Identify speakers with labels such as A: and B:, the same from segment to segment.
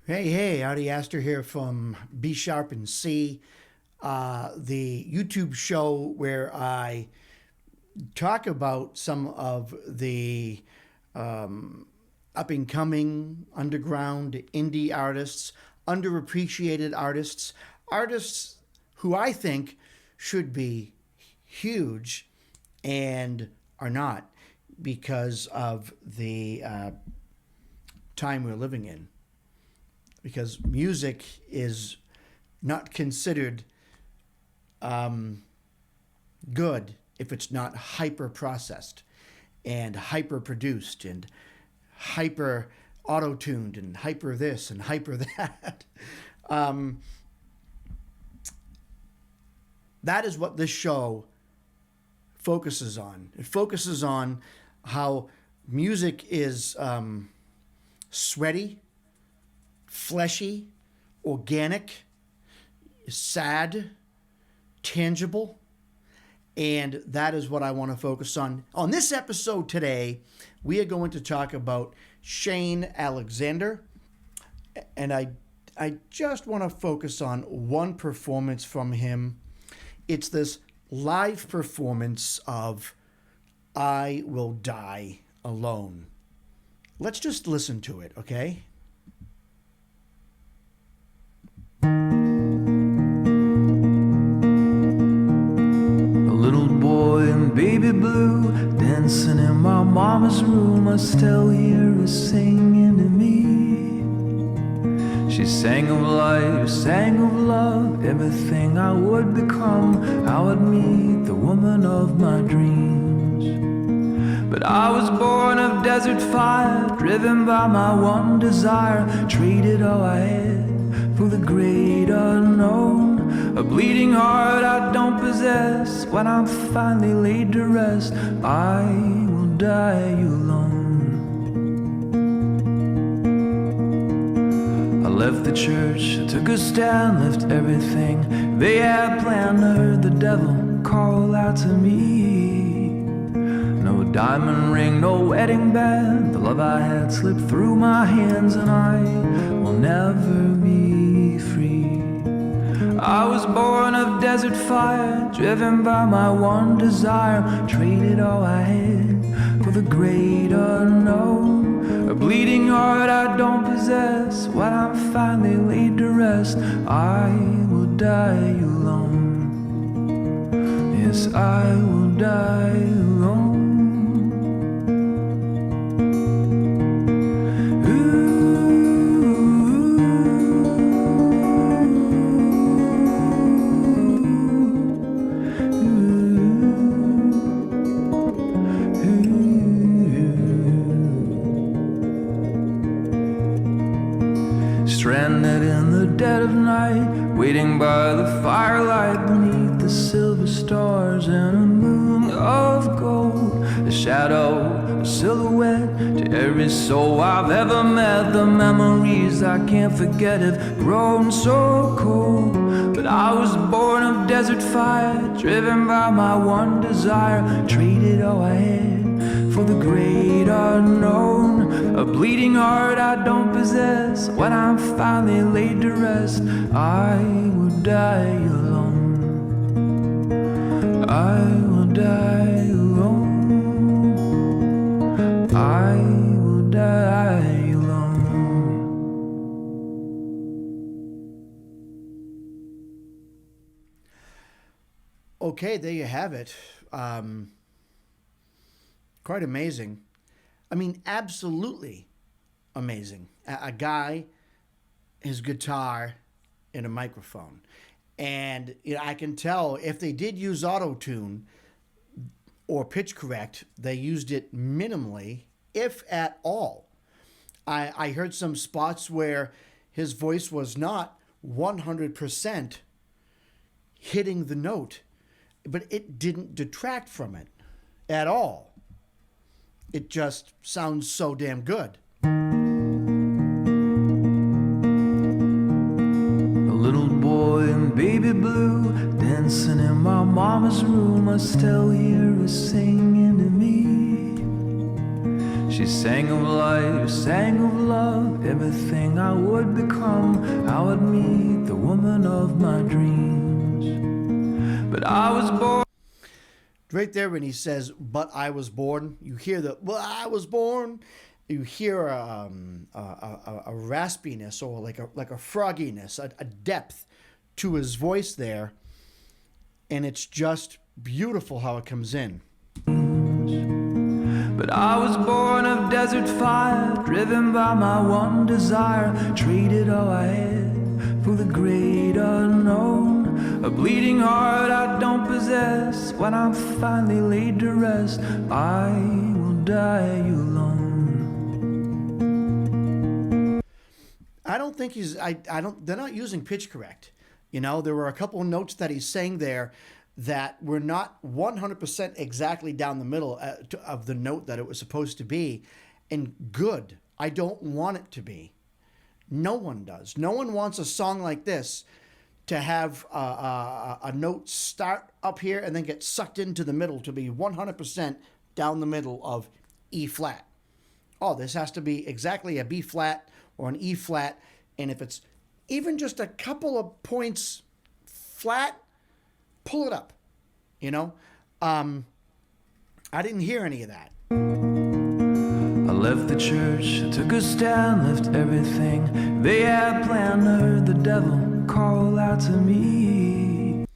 A: Hey, Artie Astor here from B Sharp and C, the YouTube show where I talk about some of the up and coming underground indie artists, underappreciated artists, artists who I think should be huge and are not because of the time we're living in. Because music is not considered good if it's not hyper processed and hyper produced and hyper auto tuned and hyper this and hyper that. That is what this show focuses on. It focuses on how music is sweaty, fleshy, organic, sad, tangible, and that is what I want to focus on. On this episode today, we are going to talk about Shane Alexander, and I just want to focus on one performance from him. It's this live performance of I Will Die Alone. Let's just listen to it, okay?
B: Baby blue, dancing in my mama's room, I still hear her singing to me. She sang of life, sang of love, everything I would become, how I'd meet the woman of my dreams. But I was born of desert fire, driven by my one desire, traded all I had for the great unknown. A bleeding heart I don't possess. When I'm finally laid to rest, I will die alone. I left the church, I took a stand, left everything they had planned. I heard the devil call out to me. No diamond ring, no wedding band, the love I had slipped through my hands, and I will never be free. I was born of desert fire, driven by my one desire, traded all I had for the great unknown. A bleeding heart I don't possess. When I'm finally laid to rest, I will die alone. Yes, I will die alone. Stranded in the dead of night, waiting by the firelight beneath the silver stars and a moon of gold. A shadow, a silhouette to every soul I've ever met. The memories I can't forget have grown so cold. But I was born of desert fire, driven by my one desire, traded all I had for the great unknown. A bleeding heart I don't possess. When I'm finally laid to rest, I will die alone. I will die alone. I will die alone.
A: Okay, there you have it. Quite amazing. I mean, absolutely amazing. A guy, his guitar, and a microphone. And I can tell if they did use auto-tune or pitch correct, they used it minimally, if at all. I heard some spots where his voice was not 100% hitting the note, but it didn't detract from it at all. It just sounds so damn good.
B: A little boy in baby blue, dancing in my mama's room, I still hear her singing to me. She She sang of life, sang of love, everything I would become, how I'd meet the woman of my dreams. But I was born.
A: Right there when he says, "But I was born," you hear the "Well, I was born." You hear a raspiness or like a frogginess, a depth to his voice there, and it's just beautiful how it comes in.
B: But I was born of desert fire, driven by my one desire, traded all I had for the great unknown. A bleeding heart I don't possess. When I'm finally laid to rest, I will die alone.
A: I don't think he's. I don't. They're not using pitch correct. You know, there were a couple of notes that he's saying there that were not 100% exactly down the middle of the note that it was supposed to be, and good. I don't want it to be. No one does. No one wants a song like this to have a note start up here and then get sucked into the middle to be 100% down the middle of E flat. Oh, this has to be exactly a B flat or an E flat, and if it's even just a couple of points flat, pull it up. You know, I didn't hear any of that.
B: I left the church, took a stand, left everything they had planned. Heard the devil call out to me.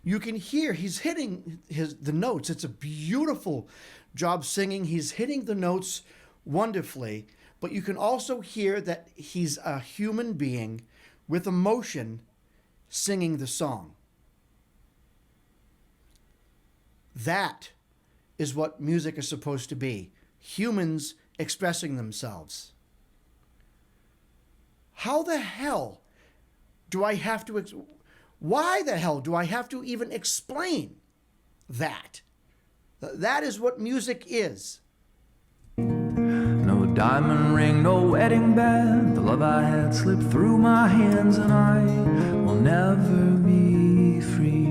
A: You can hear he's hitting the notes. It's a beautiful job singing. He's hitting the notes wonderfully, but you can also hear that he's a human being with emotion singing the song. That is what music is supposed to be. Humans expressing themselves. How the hell do I have to... Why the hell do I have to even explain that? That is what music is.
B: No diamond ring, no wedding band. The love I had slipped through my hands, and I will never be free.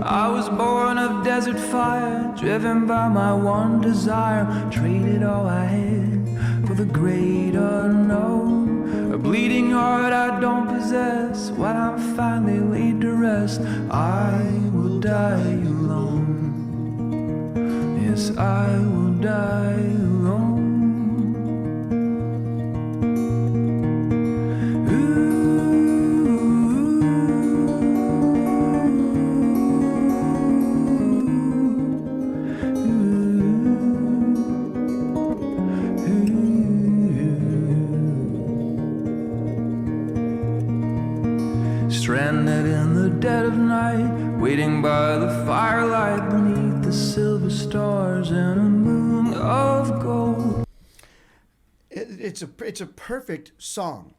B: I was born of desert fire, driven by my one desire, traded all I had for the great unknown. A bleeding heart I don't possess. When I'm finally laid to rest, I will die alone. Yes, I will die alone. Stranded in the dead of night, waiting by the firelight beneath the silver stars and a moon of gold.
A: It's a perfect song.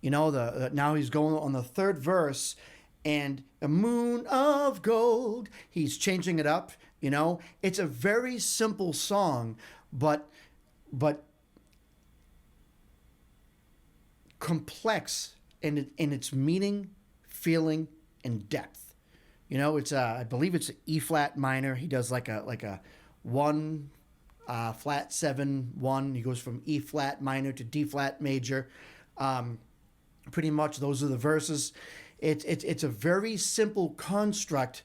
A: You know, now he's going on the third verse, and a moon of gold. He's changing it up. You know, it's a very simple song, but complex in its meaning, feeling, and depth. You know, it's I believe it's an E flat minor. He does like a 1 flat 7 1. He goes from E flat minor to D flat major. Pretty much those are the verses. It's a very simple construct,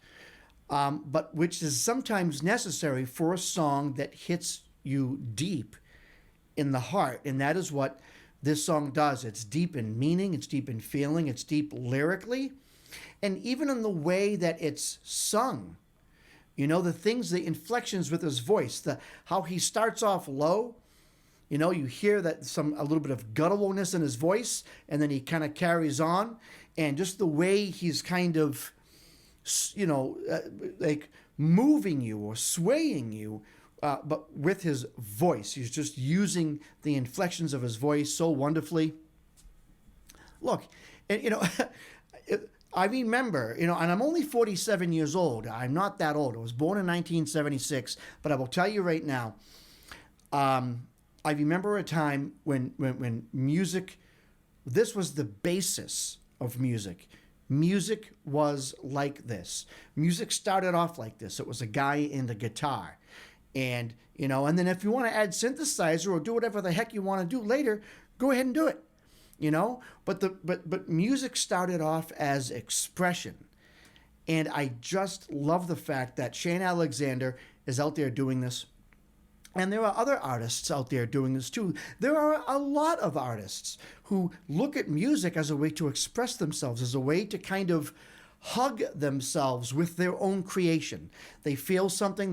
A: but which is sometimes necessary for a song that hits you deep in the heart, and that is what this song does. It's deep in meaning, it's deep in feeling, it's deep lyrically, and even in the way that it's sung. You know, the inflections with his voice, how he starts off low. You know, you hear that a little bit of gutturalness in his voice, and then he kind of carries on, and just the way he's kind of, you know, like moving you or swaying you. But with his voice, he's just using the inflections of his voice so wonderfully. Look, and, you know, I remember, you know, and I'm only 47 years old. I'm not that old. I was born in 1976, but I will tell you right now, I remember a time when music, this was the basis of music. Music was like this. Music started off like this. It was a guy and a guitar. And, and then if you want to add synthesizer or do whatever the heck you want to do later, go ahead and do it. But music started off as expression. And I just love the fact that Shane Alexander is out there doing this. And there are other artists out there doing this too. There are a lot of artists who look at music as a way to express themselves, as a way to kind of hug themselves with their own creation. They feel something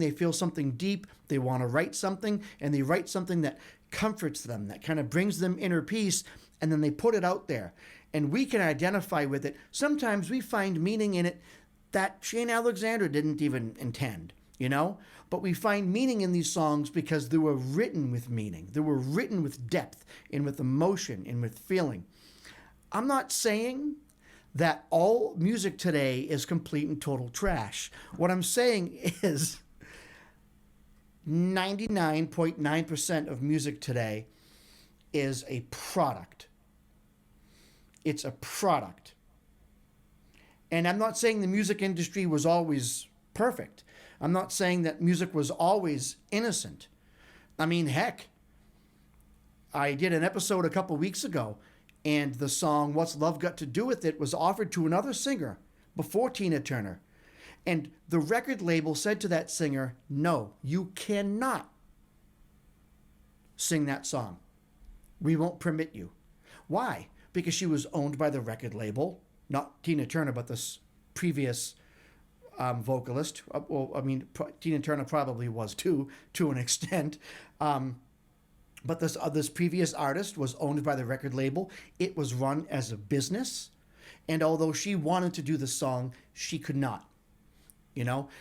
A: deep, they want to write something, and they write something that comforts them, that kind of brings them inner peace, and then they put it out there. And we can identify with it. Sometimes we find meaning in it that Shane Alexander didn't even intend, But we find meaning in these songs because they were written with meaning. They were written with depth and with emotion and with feeling. I'm not saying that all music today is complete and total trash. What I'm saying is 99.9% of music today is a product. It's a product. And I'm not saying the music industry was always perfect. I'm not saying that music was always innocent. I mean, heck, I did an episode a couple weeks ago, and the song What's Love Got to Do With It was offered to another singer before Tina Turner. And the record label said to that singer, no, you cannot sing that song. We won't permit you. Why? Because she was owned by the record label, not Tina Turner, but this previous vocalist. Tina Turner probably was too, to an extent. But this previous artist was owned by the record label. It was run as a business. And although she wanted to do the song, she could not.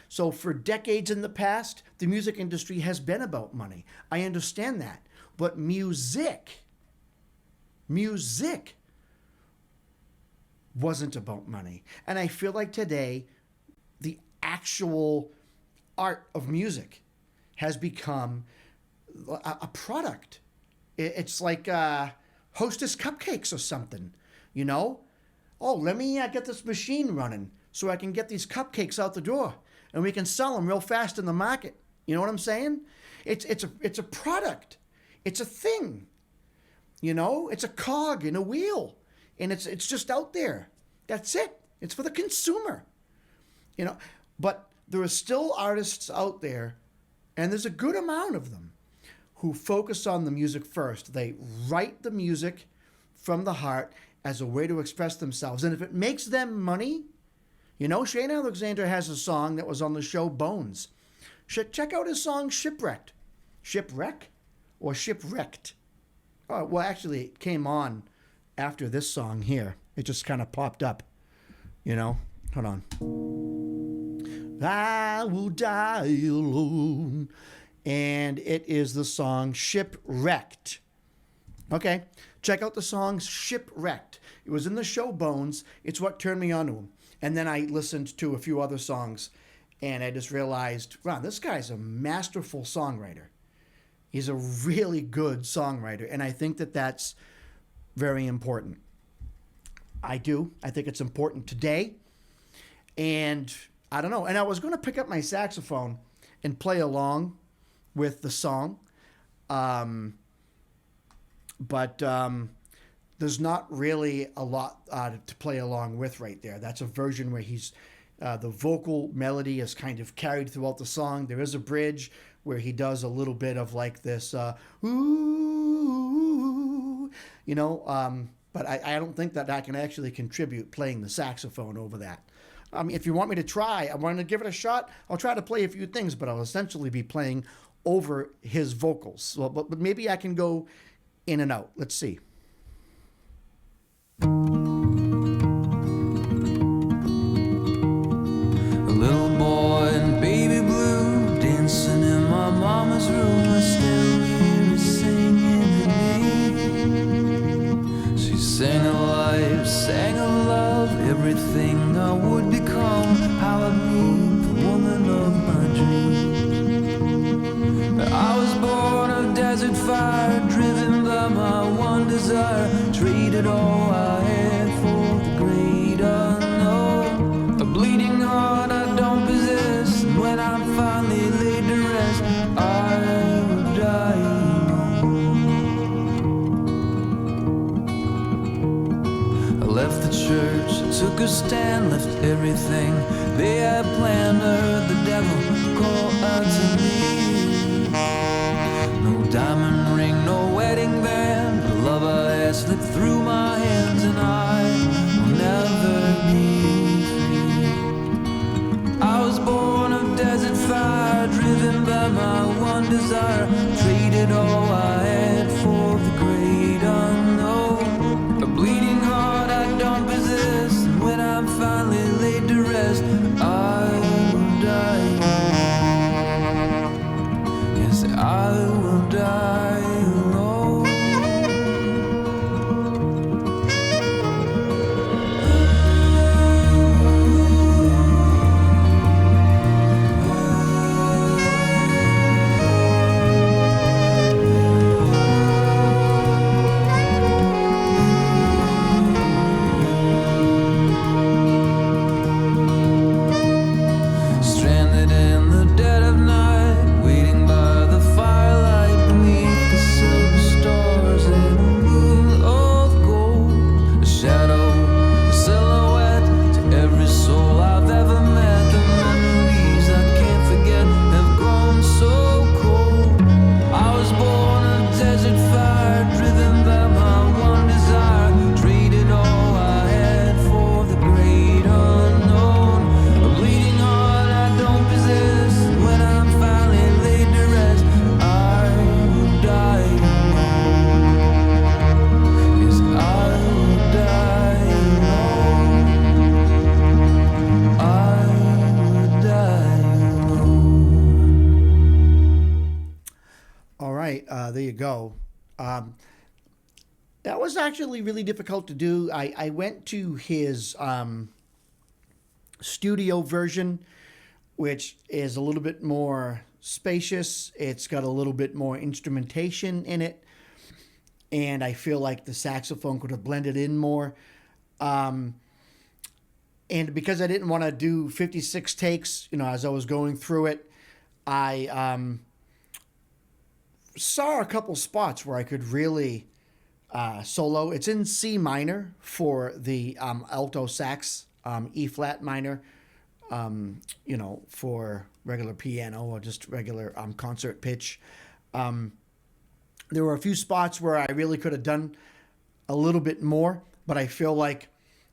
A: So for decades in the past, the music industry has been about money. I understand that. But music wasn't about money. And I feel like today, the actual art of music has become a product. It's like Hostess cupcakes or something, Oh, let me get this machine running so I can get these cupcakes out the door and we can sell them real fast in the market. You know what I'm saying? It's a product. It's a thing. It's a cog in a wheel, and it's just out there. That's it. It's for the consumer. But there are still artists out there, and there's a good amount of them, who focus on the music first. They write the music from the heart as a way to express themselves. And if it makes them money, Shane Alexander has a song that was on the show Bones. Check out his song Shipwrecked. Shipwreck or Shipwrecked? Oh, well, actually, it came on after this song here. It just kind of popped up, Hold on. I will die alone. And it is the song Shipwrecked. Okay, check out the song Shipwrecked. It was in the show Bones. It's what turned me on to him. And then I listened to a few other songs, and I just realized, wow, this guy's a masterful songwriter. He's a really good songwriter, and I think that that's very important. I do. I think it's important today. And I don't know. And I was going to pick up my saxophone and play along with the song. But there's not really a lot to play along with right there. That's a version where he's the vocal melody is kind of carried throughout the song. There is a bridge where he does a little bit of like this, ooh, but I don't think that I can actually contribute playing the saxophone over that. If you want me to try, I want to give it a shot. I'll try to play a few things, but I'll essentially be playing over his vocals. So, but maybe I can go in and out. Let's see.
B: A little boy in baby blue dancing in my mama's room. I still hear her singing to me. She sang of life, sang of love, everything I would become, how I'd meet the woman of my dreams. I was born of desert fire, driven by my one desire, traded all I had for the great unknown. A bleeding heart I don't possess, and when I'm finally laid to rest, left the church, took a stand, left everything they had planned. Heard the devil call out to me. No diamond ring, no wedding band, the love I had slipped through my hands, and I will never be free. I was born of desert fire, driven by my one desire, traded all I had for the great unknown. A bleeding heart I don't possess, and when I'm finally laid to rest, I will die. Yes, I will die alone. Stranded in the dead of night, waiting by the firelight beneath the silver stars and a moon of gold. A shadow, a silhouette to every soul I've ever met. The memories I can't forget have grown so cold. I was born of desert fire, driven by my one desire, traded all I had for the great unknown. A bleeding heart I don't possess, and when I'm finally laid to rest, I will die. Yes, I will die alone. I will die alone.
A: All right, there you go. That was actually really difficult to do. I went to his studio version, which is a little bit more spacious. It's got a little bit more instrumentation in it, and I feel like the saxophone could have blended in more. And because I didn't want to do 56 takes, as I was going through it, I saw a couple spots where I could really solo. It's in C minor for the alto sax, E flat minor, for regular piano or just regular concert pitch. There were a few spots where I really could have done a little bit more, but I feel like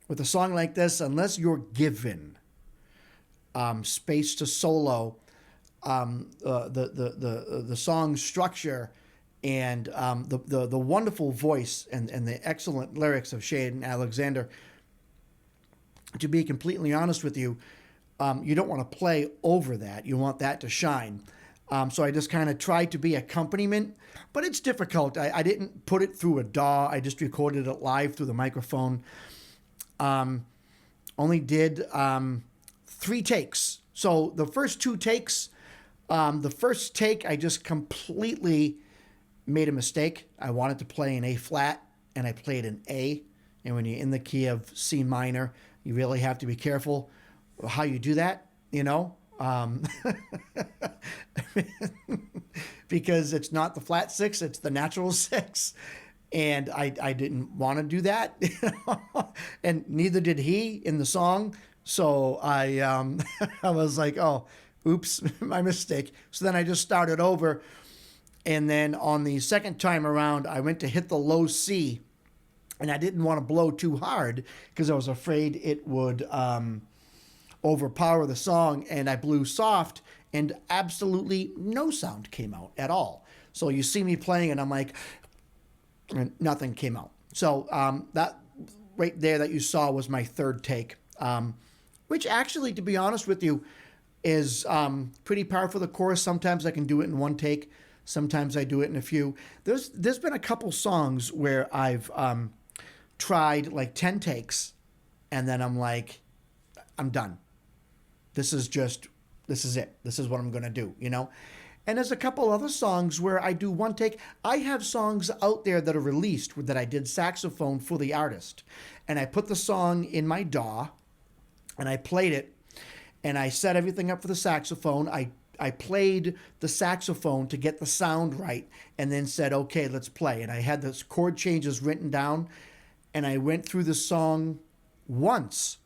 A: with a song like this, unless you're given space to solo, the song structure and the wonderful voice and the excellent lyrics of Shane Alexander, to be completely honest with you, you don't want to play over that. You want that to shine. So I just kind of tried to be accompaniment, but it's difficult. I didn't put it through a DAW. I just recorded it live through the microphone. Only did 3 takes. So the first 2 takes, the first take, I just completely made a mistake. I wanted to play an A flat, and I played an A. And when you're in the key of C minor, you really have to be careful how you do that, because it's not the flat 6, it's the natural 6. And I didn't want to do that, and neither did he in the song. So I I was like, oh, oops, my mistake. So then I just started over. And then on the second time around, I went to hit the low C, and I didn't want to blow too hard because I was afraid it would overpower the song. And I blew soft, and absolutely no sound came out at all. So you see me playing, and I'm like, and nothing came out. So that right there that you saw was my third take, which actually, to be honest with you, is pretty par for the course. Sometimes I can do it in 1 take. Sometimes I do it in a few. There's been a couple songs where I've tried like 10 takes, and then I'm like, I'm done. This is it. This is what I'm going to do, And there's a couple other songs where I do 1 take. I have songs out there that are released that I did saxophone for the artist. And I put the song in my DAW, and I played it, and I set everything up for the saxophone. I played the saxophone to get the sound right, and then said, okay, let's play. And I had the chord changes written down, and I went through the song once.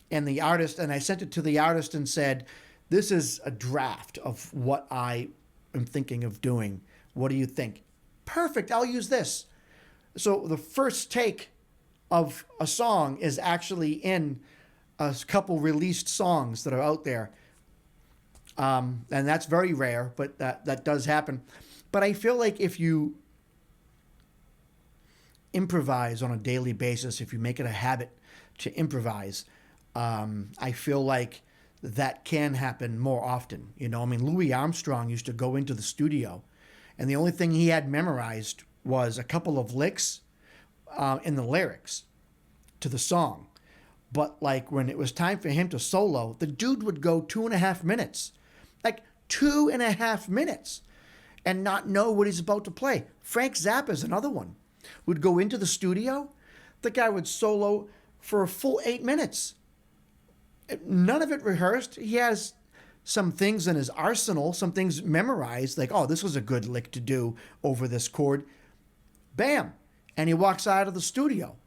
A: And I sent it to the artist and said, this is a draft of what I am thinking of doing. What do you think? Perfect, I'll use this. So the first take of a song is actually in a couple released songs that are out there. And that's very rare, but that does happen. But I feel like if you improvise on a daily basis, if you make it a habit to improvise, I feel like that can happen more often. You know, I mean, Louis Armstrong used to go into the studio, and the only thing he had memorized was a couple of licks in the lyrics to the song. But like when it was time for him to solo, the dude would go 2.5 minutes, like 2.5 minutes, and not know what he's about to play. Frank Zappa's another one. Would go into the studio, the guy would solo for a full 8 minutes. None of it rehearsed. He has some things in his arsenal, some things memorized, like, oh, this was a good lick to do over this chord. Bam. And he walks out of the studio.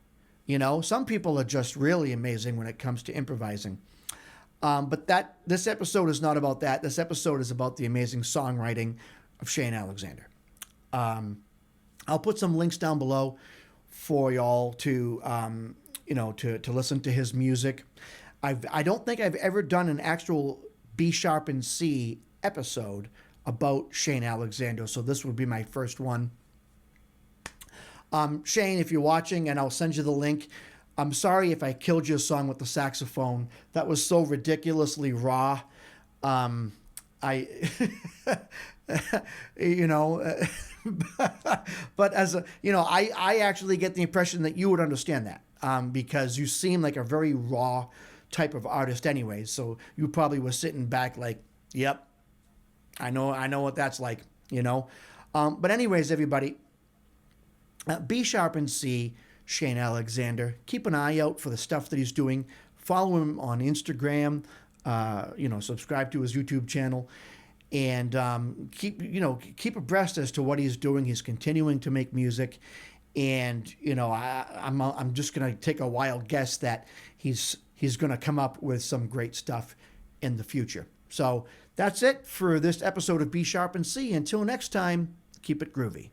A: You know, some people are just really amazing when it comes to improvising. But this episode is not about that. This episode is about the amazing songwriting of Shane Alexander. I'll put some links down below for y'all to listen to his music. I don't think I've ever done an actual B sharp and C episode about Shane Alexander, so this would be my first one. Shane, if you're watching, and I'll send you the link, I'm sorry if I killed your song with the saxophone. That was so ridiculously raw. But as a, I actually get the impression that you would understand that, because you seem like a very raw type of artist anyways. So you probably were sitting back like, yep, I know what that's like, But anyways, everybody, B sharp and C, Shane Alexander. Keep an eye out for the stuff that he's doing. Follow him on Instagram. Subscribe to his YouTube channel, and keep abreast as to what he's doing. He's continuing to make music, and I'm just gonna take a wild guess that he's gonna come up with some great stuff in the future. So that's it for this episode of B sharp and C. Until next time, keep it groovy.